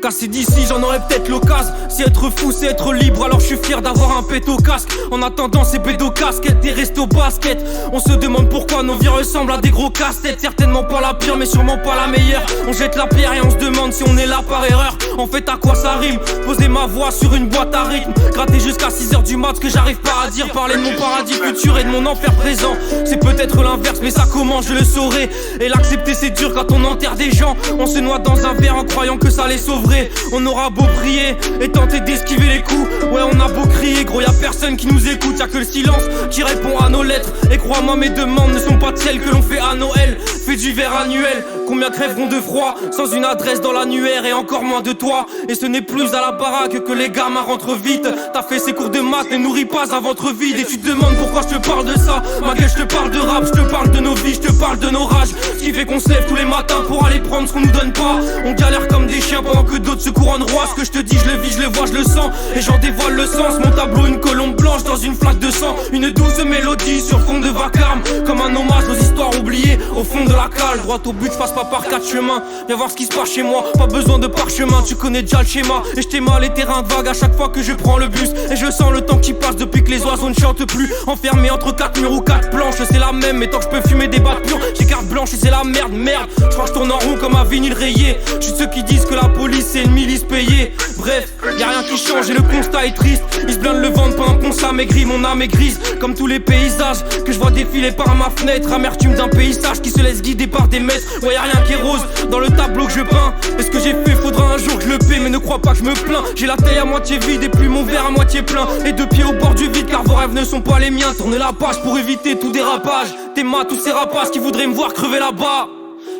Cassé d'ici, j'en aurais peut-être l'occasion. Si être fou c'est être libre, alors je suis fier d'avoir un pet au casque. En attendant ces bédos casquettes et restes au basket. On se demande pourquoi nos vies ressemblent à des gros casse-têtes. Certainement pas la pire mais sûrement pas la meilleure. On jette la pierre et on se demande si on est là par erreur. En fait à quoi ça rime? Poser ma voix sur une boîte à rythme, gratter jusqu'à 6h du mat ce que j'arrive pas à dire. Parler de mon paradis futur et de mon enfer présent. C'est peut-être l'inverse mais ça comment je le saurais. Et l'accepter c'est dur quand on enterre des gens. On se noie dans un verre en croyant que ça les sauverait. On aura beau prier et tenter d'esquiver les coups. Ouais on a beau crier gros y'a personne qui nous écoute. Y'a que le silence qui répond à nos lettres. Et crois-moi mes demandes ne sont pas de celles que l'on fait à Noël. Fait du verre annuel. Combien crèveront de froid sans une adresse dans l'annuaire et encore moins de toi. Et ce n'est plus à la baraque que les gamins rentrent vite. T'as fait ces cours de maths, ne nourris pas un ventre vide. Et tu te demandes pourquoi je te parle de ça. Ma gueule je te parle de rap, je te parle de nos vies, je te parle de nos rages. Ce qui fait qu'on se lève tous les matins pour aller prendre ce qu'on nous donne pas. On galère comme des chiens pendant que d'autres se couronnent rois. Ce que je te dis je le vis, je le vois, je le sens. Et j'en dévoile le sens. Mon tableau une colombe blanche dans une flaque de sang. Une douce mélodie sur fond de vacarme. Comme un hommage aux histoires oubliées au fond de la cale. Droit au but, je passe pas par quatre chemins. Viens voir ce qui se passe chez moi. Pas besoin de parchemin, tu connais déjà le schéma. Et je t'aime les terrains de vagues à chaque fois que je prends le bus. Et je sens le temps qui passe depuis que les oiseaux ne chantent plus. Enfermé entre quatre murs ou quatre planches, c'est la même. Mais tant que je peux fumer des battes pures, j'ai carte blanche et c'est la merde, merde. Je crois que je tourne en rond comme un vinyle rayé. Je suis ceux qui disent que la police c'est une milice payée. Bref, y'a rien qui change et le constat est triste. Ils se blindent le ventre pendant qu'on s'amaigrit. Mon âme est grise comme tous les paysages que je vois défiler par ma fenêtre. Amertume d'un paysage qui se laisse guider par des maîtres. Ouais y'a rien qui est rose dans le tableau que je peins. Et ce que j'ai fait faudra un jour que je le paie. Mais ne crois pas que je me plains. J'ai la taille à moitié vide et puis mon verre à moitié plein. Et deux pieds au bord du vide car vos rêves ne sont pas les miens. Tournez la page pour éviter tout dérapage. T'es ma tous ces rapaces qui voudraient me voir crever là-bas.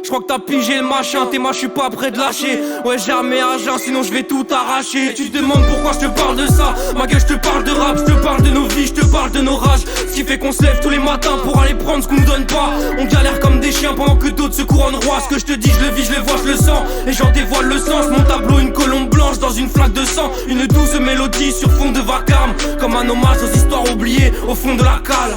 Je crois que t'as pigé le machin, t'es ma, je suis pas prêt de lâcher. Ouais jamais à jeun, sinon je vais tout arracher. Tu te demandes pourquoi je te parle de ça. Ma gueule je te parle de rap, je te parle de nos vies, je te parle de nos rages. Ce qui fait qu'on se lève tous les matins pour aller prendre ce qu'on nous donne pas. On galère comme des chiens pendant que d'autres se couronnent rois. Ce que je te dis je le vis, je le vois, je le sens. Et j'en dévoile le sens, mon tableau une colombe blanche dans une flaque de sang. Une douce mélodie sur fond de vacarme. Comme un hommage aux histoires oubliées au fond de la cale.